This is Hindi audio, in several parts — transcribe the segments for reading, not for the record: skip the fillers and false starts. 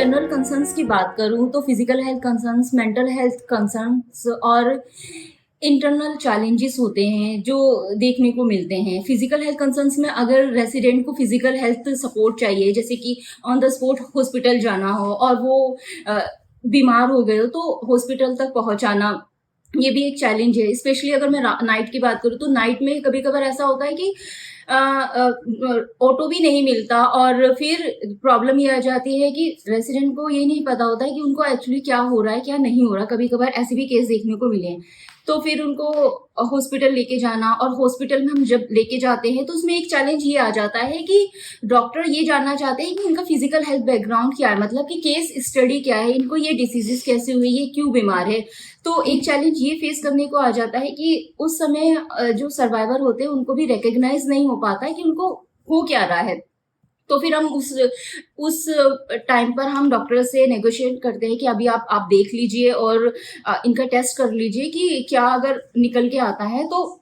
जनरल कंसर्न्स की बात करूँ तो physical health concerns, mental health concerns और इंटरनल चैलेंजेस होते हैं जो देखने को मिलते हैं। फिजिकल हेल्थ कंसर्न्स में अगर रेसिडेंट को फिजिकल हेल्थ सपोर्ट चाहिए, जैसे कि ऑन द स्पॉट हॉस्पिटल जाना हो और वो बीमार हो गए हो तो हॉस्पिटल तक पहुंचाना, ये भी एक चैलेंज है। स्पेशली अगर मैं नाइट की बात करूँ तो नाइट में कभी कभार ऐसा होता है कि ऑटो भी नहीं मिलता और फिर प्रॉब्लम ये आ जाती है कि रेसिडेंट को ये नहीं पता होता है कि उनको एक्चुअली क्या हो रहा है, क्या नहीं हो रहा। कभी कभार ऐसे भी केस देखने को मिले हैं। तो फिर उनको हॉस्पिटल लेके जाना, और हॉस्पिटल में हम जब लेके जाते हैं तो उसमें एक चैलेंज ये आ जाता है कि डॉक्टर ये जानना चाहते हैं कि इनका फिजिकल हेल्थ बैकग्राउंड क्या है, मतलब कि केस स्टडी क्या है, इनको ये डिसीजेस कैसे हुए, ये क्यों बीमार है। तो एक चैलेंज ये फेस करने को आ जाता है कि उस समय जो सर्वाइवर होते हैं उनको भी रिकग्नाइज नहीं हो पाता है कि उनको हो क्या रहा है। तो फिर हम उस टाइम पर हम डॉक्टर से नेगोशिएट करते हैं कि अभी आप देख लीजिए और इनका टेस्ट कर लीजिए कि क्या अगर निकल के आता है तो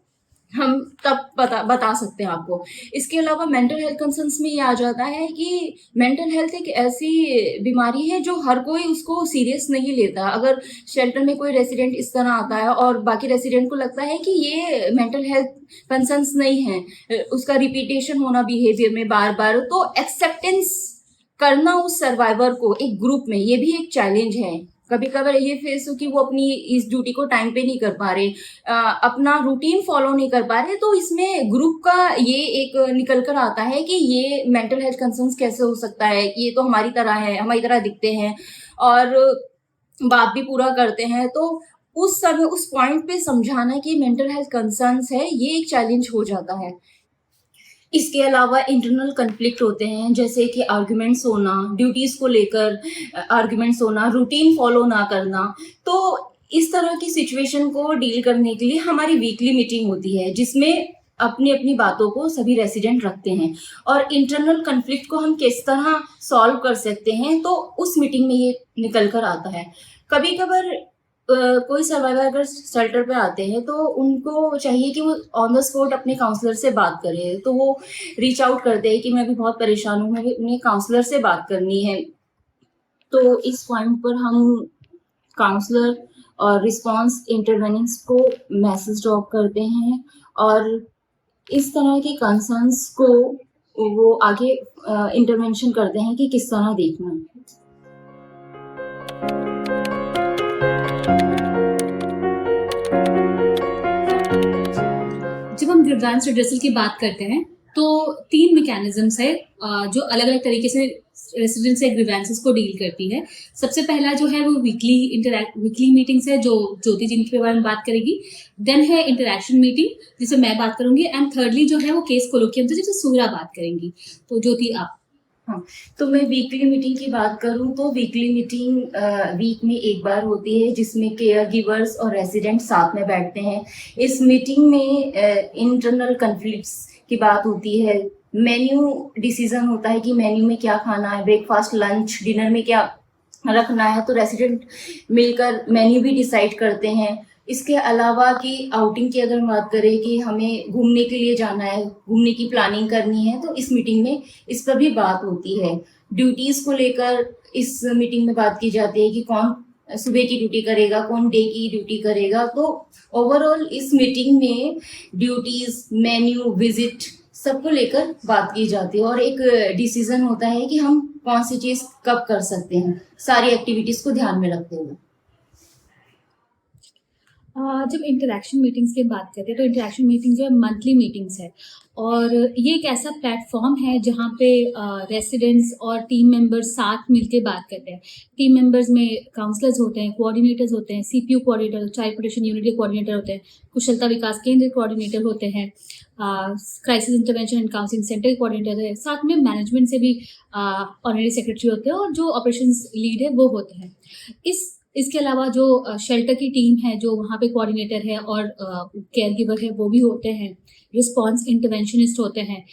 हम तब बता सकते हैं आपको। इसके अलावा मेंटल हेल्थ कंसर्न्स में ये आ जाता है कि मेंटल हेल्थ एक ऐसी बीमारी है जो हर कोई उसको सीरियस नहीं लेता। अगर शेल्टर में कोई रेसिडेंट इस तरह आता है और बाकी रेसिडेंट को लगता है कि ये मेंटल हेल्थ कंसर्न्स नहीं है, उसका रिपीटेशन होना बिहेवियर में बार बार, तो एक्सेप्टेंस करना उस सर्वाइवर को एक ग्रुप में, ये भी एक चैलेंज है। कभी कभार ये फेस हो कि वो अपनी इस ड्यूटी को टाइम पे नहीं कर पा रहे, अपना रूटीन फॉलो नहीं कर पा रहे, तो इसमें ग्रुप का ये एक निकल कर आता है कि ये मेंटल हेल्थ कंसर्न्स कैसे हो सकता है, ये तो हमारी तरह है, हमारी तरह दिखते हैं और बात भी पूरा करते हैं। तो उस समय उस पॉइंट पे समझाना कि मेंटल हेल्थ कंसर्न्स है, ये एक चैलेंज हो जाता है। इसके अलावा इंटरनल कन्फ्लिक्ट होते हैं, जैसे कि आर्ग्यूमेंट्स होना, ड्यूटीज को लेकर आर्ग्यूमेंट्स होना, रूटीन फॉलो ना करना। तो इस तरह की सिचुएशन को डील करने के लिए हमारी वीकली मीटिंग होती है, जिसमें अपनी अपनी बातों को सभी रेसिडेंट रखते हैं और इंटरनल कन्फ्लिक्ट को हम किस तरह सॉल्व कर सकते हैं, तो उस मीटिंग में ये निकल कर आता है। कभी कभार कोई सर्वाइवर अगर शेल्टर पे आते हैं तो उनको चाहिए कि वो ऑन द स्पॉट अपने काउंसलर से बात करें, तो वो रीच आउट करते हैं कि मैं भी बहुत परेशान हूँ, मैं उन्हें काउंसलर से बात करनी है। तो इस पॉइंट पर हम काउंसलर और रिस्पांस इंटरवेनिंग्स को मैसेज ड्रॉप करते हैं और इस तरह के कंसर्न्स को वो आगे इंटरवेंशन करते हैं कि किस तरह देखना है। जब हम ग्रीवेंस रिड्रेसल की बात करते हैं तो 3 मैकेनिज्म्स है जो अलग अलग तरीके से रेसिडेंट्स से ग्रीवेंसेस को डील करती है। सबसे पहला जो है वो वीकली मीटिंग्स है, जो ज्योति जिनके बारे में बात करेगी। देन है इंटरैक्शन मीटिंग, जिसे मैं बात करूंगी। एंड थर्डली जो है वो केस कोलोकियम, जिसे सूरा बात करेंगी। तो ज्योति आप। हाँ, तो मैं वीकली मीटिंग की बात करूं तो वीकली मीटिंग वीक में एक बार होती है, जिसमें केयर गिवर्स और रेसिडेंट साथ में बैठते हैं। इस मीटिंग में इंटरनल कन्फ्लिक्ट्स की बात होती है, मेन्यू डिसीजन होता है कि मेन्यू में क्या खाना है, ब्रेकफास्ट लंच डिनर में क्या रखना है, तो रेसिडेंट मिलकर मेन्यू भी डिसाइड करते हैं। इसके अलावा कि आउटिंग की अगर बात करें कि हमें घूमने के लिए जाना है, घूमने की प्लानिंग करनी है, तो इस मीटिंग में इस पर भी बात होती है। ड्यूटीज को लेकर इस मीटिंग में बात की जाती है कि कौन सुबह की ड्यूटी करेगा, कौन डे की ड्यूटी करेगा। तो ओवरऑल इस मीटिंग में ड्यूटीज, मेन्यू, विजिट सबको लेकर बात की जाती है और एक डिसीजन होता है कि हम कौन सी चीज कब कर सकते हैं, सारी एक्टिविटीज को ध्यान में रखते हुए। जब इंटरैक्शन मीटिंग्स की बात करते हैं तो इंटरैक्शन मीटिंग जो है मंथली मीटिंग्स है और ये एक ऐसा प्लेटफॉर्म है जहाँ पे रेसिडेंट्स और टीम मेंबर्स साथ मिलकर बात करते हैं। टीम मेंबर्स में काउंसलर्स होते हैं, कोऑर्डिनेटर्स होते हैं, CPU coordinator, child protection unit के कोऑर्डिनेटर होते हैं, कुशलता विकास केंद्र कोऑर्डिनेटर होते हैं, crisis intervention and counselling centre के कोऑर्डिनेटर है, साथ में मैनेजमेंट से भी ऑनरी सेक्रेटरी होते हैं और जो ऑपरेशंस लीड है वो होते हैं। इसके अलावा जो शेल्टर की टीम है, जो वहाँ पे कोऑर्डिनेटर है और केयर गिवर है, वो भी होते हैं, रिस्पांस इंटरवेंशनिस्ट होते हैं,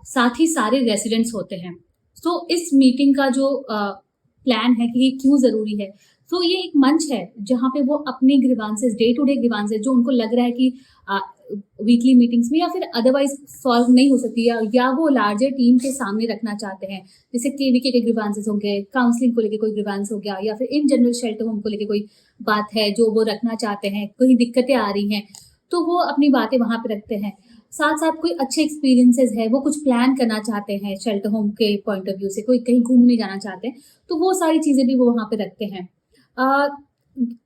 साथ ही सारे रेसिडेंट्स होते हैं। तो इस मीटिंग का जो प्लान है कि ये क्यों ज़रूरी है, तो ये एक मंच है जहाँ पे वो अपने grievances, day to day grievances जो उनको लग रहा है कि वीकली मीटिंग्स में, या फिर अदरवाइज सॉल्व नहीं हो सकती, या वो लार्जर टीम के सामने रखना चाहते हैं, जैसे केवीके के ग्रीवांसेस होंगे, काउंसलिंग को लेके कोई ग्रीवांस हो गया, या फिर इन जनरल शेल्टर होम को लेके कोई बात है जो वो रखना चाहते हैं, कोई दिक्कतें आ रही हैं, तो वो अपनी बातें वहाँ पे रखते हैं। साथ साथ कोई अच्छे एक्सपीरियंसेस है, वो कुछ प्लान करना चाहते हैं शेल्टर होम के पॉइंट ऑफ व्यू से, कोई कहीं घूमने जाना चाहते हैं, तो वो सारी चीज़ें भी वो वहाँ पे रखते हैं। अ,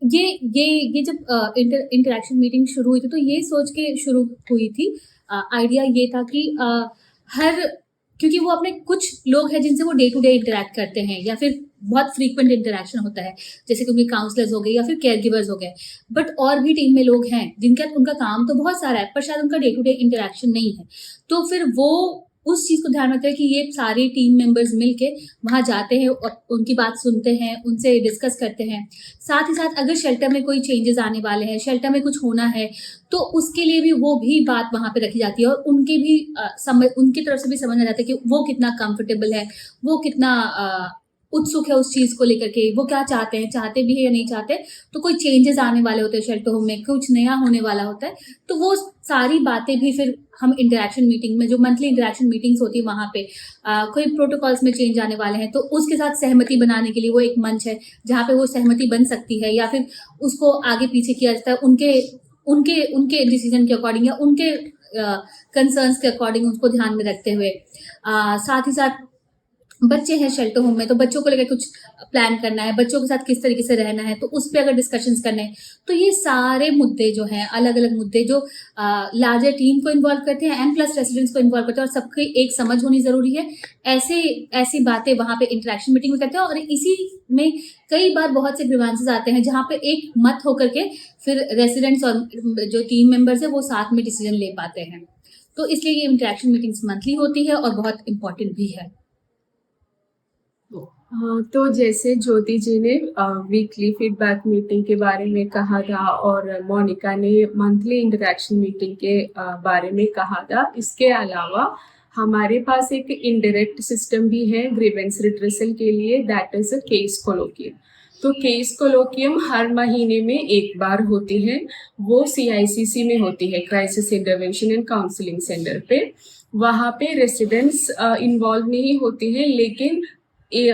ये ये जब इंटरेक्शन मीटिंग शुरू हुई थी, तो ये सोच के शुरू हुई थी, आइडिया ये था कि हर क्योंकि वो अपने कुछ लोग हैं जिनसे वो डे टू डे इंटरेक्ट करते हैं, या फिर बहुत फ्रीक्वेंट इंटरेक्शन होता है, जैसे कि उनके काउंसलर्स हो गए या फिर केयर गिवर्स हो गए, बट और भी टीम में लोग हैं जिनका उनका काम तो बहुत सारा है, पर शायद उनका डे टू डे इंटरेक्शन नहीं है। तो फिर वो उस चीज़ को ध्यान रखते हैं कि ये सारे टीम मेंबर्स मिलके वहाँ जाते हैं और उनकी बात सुनते हैं, उनसे डिस्कस करते हैं। साथ ही साथ अगर शेल्टर में कोई चेंजेस आने वाले हैं, शेल्टर में कुछ होना है, तो उसके लिए भी वो भी बात वहाँ पे रखी जाती है, और उनके भी उनकी तरफ से भी समझ आ जाता है कि वो कितना कंफर्टेबल है, वो कितना उत्सुक है उस चीज़ को लेकर के, वो क्या चाहते हैं, चाहते भी है या नहीं चाहते। तो कोई चेंजेस आने वाले होते हैं शेल्टर होम में, कुछ नया होने वाला होता है, तो वो सारी बातें भी फिर हम इंटरेक्शन मीटिंग में, जो मंथली इंटरेक्शन मीटिंग्स होती है वहाँ पे, कोई प्रोटोकॉल्स में चेंज आने वाले हैं, तो उसके साथ सहमति बनाने के लिए वो एक मंच है जहाँ पे वो सहमति बन सकती है, या फिर उसको आगे पीछे किया जाता है उनके उनके उनके डिसीजन के अकॉर्डिंग, या उनके कंसर्न्स के अकॉर्डिंग, उसको ध्यान में रखते हुए। साथ ही साथ बच्चे हैं शेल्टर होम में, तो बच्चों को लेकर कुछ प्लान करना है, बच्चों के साथ किस तरीके से रहना है, तो उस पे अगर डिस्कशंस करने हैं, तो ये सारे मुद्दे जो हैं, अलग अलग मुद्दे जो लार्जर टीम को इन्वॉल्व करते हैं एंड प्लस रेसिडेंट्स को इन्वॉल्व करते हैं, और सबकी एक समझ होनी जरूरी है। ऐसी बातें वहाँ पे इंटरेक्शन मीटिंग में करते हैं, और इसी में कई बार बहुत से ग्रीवांसेस आते हैं जहाँ पे एक मत होकर के फिर रेसिडेंट्स और जो टीम मेंबर्स है वो साथ में डिसीजन ले पाते हैं। तो इसलिए ये इंटरेक्शन मीटिंग्स मंथली होती है और बहुत इंपॉर्टेंट भी है। हाँ, तो जैसे ज्योति जी ने वीकली फीडबैक मीटिंग के बारे में कहा था, और मोनिका ने मंथली इंटरेक्शन मीटिंग के बारे में कहा था, इसके अलावा हमारे पास एक इनडायरेक्ट सिस्टम भी है ग्रीवेंस रिट्रेसल के लिए, दैट इज अ केस कोलोकियम। तो केस कोलोकियम हर महीने में एक बार होती है, वो CICC में होती है, crisis intervention and counselling centre पे। वहाँ पे रेसिडेंट्स इन्वॉल्व नहीं होते हैं, लेकिन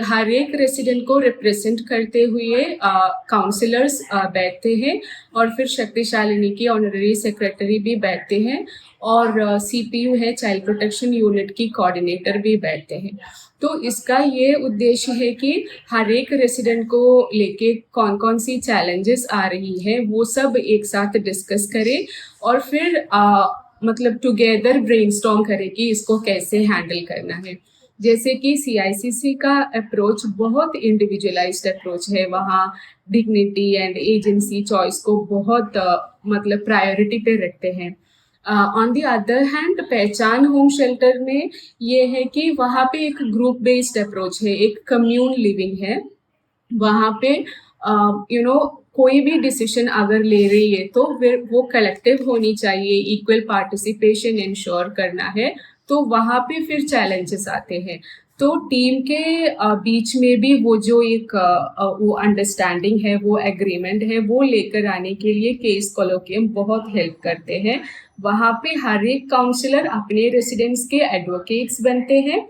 हर एक रेसिडेंट को रिप्रेजेंट करते हुए काउंसलर्स बैठते हैं, और फिर शक्तिशालिनी की ऑनररी सेक्रेटरी भी बैठते हैं, और CPU है चाइल्ड प्रोटेक्शन यूनिट की कोऑर्डिनेटर भी बैठते हैं। तो इसका ये उद्देश्य है कि हर एक रेसिडेंट को लेके कौन कौन सी चैलेंजेस आ रही हैं वो सब एक साथ डिस्कस करें, और फिर मतलब टुगेदर ब्रेनस्टॉर्म करें कि इसको कैसे हैंडल करना है। जैसे कि CICC का अप्रोच बहुत इंडिविजुअलाइज्ड अप्रोच है, वहाँ डिग्निटी एंड एजेंसी चॉइस को बहुत मतलब प्रायोरिटी पे रखते हैं। ऑन द अदर हैंड पहचान होम शेल्टर में ये है कि वहाँ पे एक ग्रुप बेस्ड अप्रोच है, एक कम्यून लिविंग है। वहाँ पे कोई भी डिसीजन अगर ले रही है तो फिर वो कलेक्टिव होनी चाहिए, इक्वल पार्टिसिपेशन इंश्योर करना है, तो वहाँ पे फिर चैलेंजेस आते हैं। तो टीम के बीच में भी वो जो एक वो अंडरस्टैंडिंग है, वो एग्रीमेंट है, वो लेकर आने के लिए केस कोलोकियम बहुत हेल्प करते हैं। वहाँ पे हर एक काउंसलर अपने रेसिडेंट्स के एडवोकेट्स बनते हैं,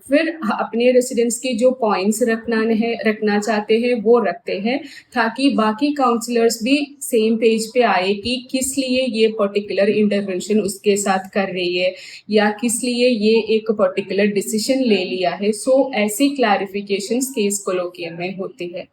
फिर अपने रेसिडेंट्स के जो पॉइंट्स रखना चाहते हैं वो रखते हैं, ताकि बाकी काउंसलर्स भी सेम पेज पे आए कि किस लिए ये पर्टिकुलर इंटरवेंशन उसके साथ कर रही है, या किस लिए ये एक पर्टिकुलर डिसीजन ले लिया है। सो ऐसी क्लैरिफिकेशंस केस कोलोकियम में होती है।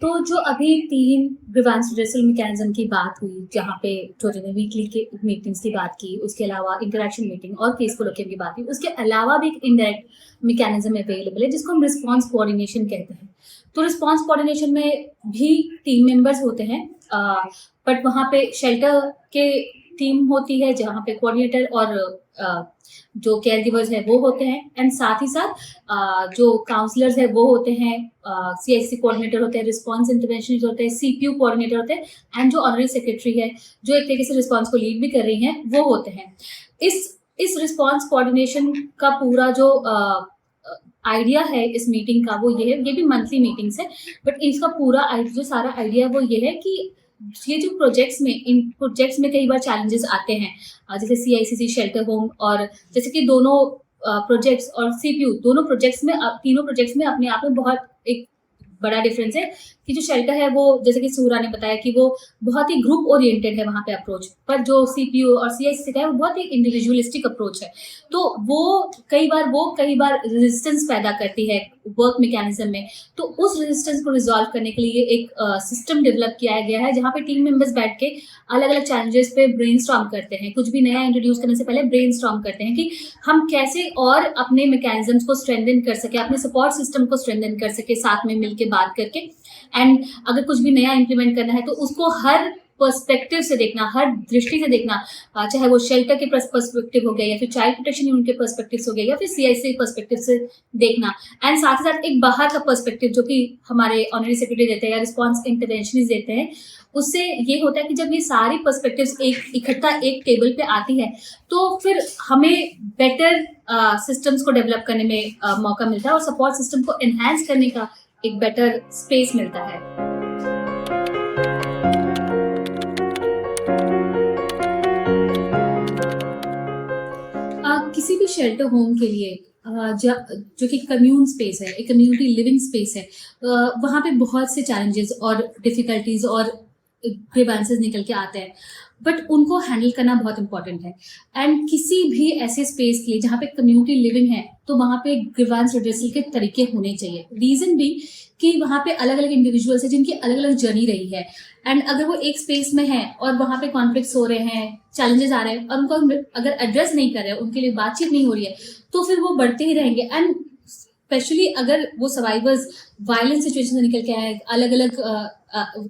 तो जो अभी 3 ग्रीवांस रिड्रेसल मैकेनिज्म की बात हुई, जहाँ पे ज्योति ने वीकली के मीटिंग्स की बात की, उसके अलावा इंटरेक्शन मीटिंग और केस कोलोकियम की बात की, उसके अलावा भी एक इनडायरेक्ट मैकेनिज्म अवेलेबल है जिसको हम रिस्पॉन्स कोऑर्डिनेशन कहते हैं। तो रिस्पॉन्स कोऑर्डिनेशन में भी टीम मेंबर्स होते हैं, बट वहाँ पे शेल्टर के टीम होती है जहाँ पे कोऑर्डिनेटर और जो केयर गिवर्स है वो होते हैं, एंड साथ ही साथ जो काउंसलर्स है वो होते हैं, CIC कोऑर्डिनेटर होते हैं, रिस्पॉन्स इंटरवेंशनिस्ट होते हैं, CPU कोऑर्डिनेटर होते हैं, एंड जो ऑनररी सेक्रेटरी है जो एक तरीके से रिस्पॉन्स को लीड भी कर रही हैं वो होते हैं। इस रिस्पॉन्स कोऑर्डिनेशन का पूरा जो आइडिया है इस मीटिंग का वो ये है, ये भी मंथली मीटिंग्स है, बट इसका पूरा जो सारा आइडिया वो ये है कि ये जो इन प्रोजेक्ट्स में कई बार चैलेंजेस आते हैं, जैसे सीआईसीसी शेल्टर होम, और जैसे कि दोनों प्रोजेक्ट्स और सीपीयू दोनों प्रोजेक्ट्स में तीनों प्रोजेक्ट्स में अपने आप में बहुत एक बड़ा डिफरेंस है कि जो शेल्टर है वो, जैसे कि सूरा ने बताया कि वो बहुत ही ग्रुप ओरिएंटेड है वहाँ पे अप्रोच, पर जो सीपीयू और सीआईसीसी का है वो बहुत ही इंडिविजुअलिस्टिक अप्रोच है। तो वो कई बार रेजिस्टेंस पैदा करती है वर्क मैकेनिज्म में। तो उस रेजिस्टेंस को रिजॉल्व करने के लिए एक सिस्टम डेवलप किया गया है जहाँ पे टीम मेंबर्स बैठ के अलग अलग चैलेंजेस पे ब्रेनस्टॉर्म करते हैं। कुछ भी नया इंट्रोड्यूस करने से पहले ब्रेनस्टॉर्म करते हैं कि हम कैसे और अपने मैकेनिज्म्स को स्ट्रेंथन कर सके, अपने सपोर्ट सिस्टम को स्ट्रेंथन कर सके, साथ में मिलके बात करके। एंड अगर कुछ भी नया इम्प्लीमेंट करना है तो उसको हर पर्सपेक्टिव से देखना, हर दृष्टि से देखना, चाहे वो शेल्टर के पर्सपेक्टिव हो गया या फिर चाइल्ड प्रोटेक्शन यूनिट के पर्सपेक्टिव हो गया या फिर सीआईसी पर्सपेक्टिव से देखना। एंड साथ ही साथ एक बाहर का पर्सपेक्टिव जो कि हमारे ऑनरी सेक्रेटरी देते हैं या रिस्पॉन्स इंटरवेंशनिस्ट देते हैं, उससे ये होता है कि जब ये सारी पर्सपेक्टिव्स इकट्ठा एक टेबल पे आती है तो फिर हमें बेटर सिस्टम्स को डेवलप करने में मौका मिलता है और सपोर्ट सिस्टम को एनहांस करने का एक बेटर स्पेस मिलता है। किसी भी शेल्टर होम के लिए जो कि कम्यून स्पेस है, एक कम्युनिटी लिविंग स्पेस है, वहाँ पे बहुत से चैलेंजेस और डिफिकल्टीज और ग्रीवेंसेस निकल के आते हैं, बट उनको हैंडल करना बहुत इंपॉर्टेंट है। एंड किसी भी ऐसे स्पेस के लिए जहाँ पे कम्युनिटी लिविंग है तो वहाँ पे ग्रीवेंस रिड्रेसल के तरीके होने चाहिए। रीजन भी कि वहाँ पे अलग अलग इंडिविजुअल्स हैं जिनकी अलग अलग जर्नी रही है, एंड अगर वो एक स्पेस में है और वहाँ पे कॉन्फ्लिक्ट्स हो रहे हैं, चैलेंजेस आ रहे हैं और उनको अगर एड्रेस नहीं कर रहे हैं, उनके लिए बातचीत नहीं हो रही है, तो फिर वो बढ़ते ही रहेंगे। एंड स्पेशली अगर वो सर्वाइवर्स वायलेंस सिचुएशन से निकल के आए, अलग अलग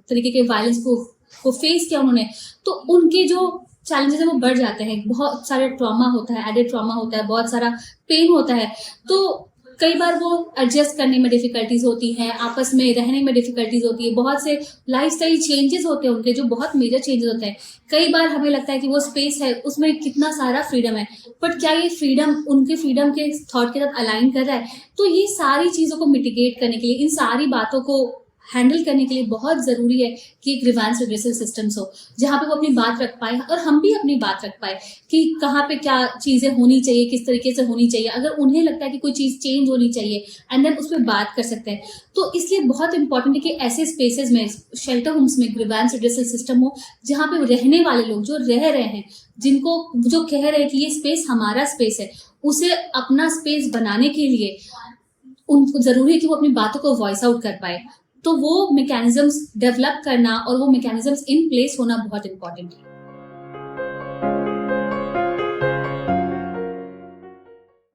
तरीके के वायलेंस को फेस किया उन्होंने, तो उनके जो चैलेंजेस है वो बढ़ जाते हैं। बहुत सारे ट्रॉमा होता है, एडेड ट्रॉमा होता है, बहुत सारा पेन होता है, तो कई बार वो एडजस्ट करने में डिफिकल्टीज होती हैं, आपस में रहने में डिफिकल्टीज होती है, बहुत से लाइफस्टाइल चेंजेस होते हैं उनके, जो बहुत मेजर चेंजेस होते हैं। कई बार हमें लगता है कि वो स्पेस है उसमें कितना सारा फ्रीडम है, बट क्या ये फ्रीडम उनके फ्रीडम के थॉट के साथ अलाइन कर रहा है? तो ये सारी चीज़ों को मिटिगेट करने के लिए, इन सारी बातों को हैंडल करने के लिए बहुत ज़रूरी है कि एक ग्रीवेंस रिड्रेसल सिस्टम्स हो जहाँ पे वो अपनी बात रख पाए और हम भी अपनी बात रख पाए कि कहाँ पे क्या चीज़ें होनी चाहिए, किस तरीके से होनी चाहिए। अगर उन्हें लगता है कि कोई चीज़ चेंज होनी चाहिए एंड देन उस पर बात कर सकते हैं। तो इसलिए बहुत इंपॉर्टेंट है कि ऐसे स्पेसेस में, शेल्टर होम्स में ग्रीवेंस रिड्रेसल सिस्टम हो जहाँ पे रहने वाले लोग जो रह रहे हैं, जो कह रहे हैं कि ये स्पेस हमारा स्पेस है, उसे अपना स्पेस बनाने के लिए उनको ज़रूरी है कि वो अपनी बातों को वॉइस आउट कर पाए। तो वो मैकेनिज्म्स डेवलप करना और वो मैकेनिज्म्स इन प्लेस होना बहुत इंपॉर्टेंट है।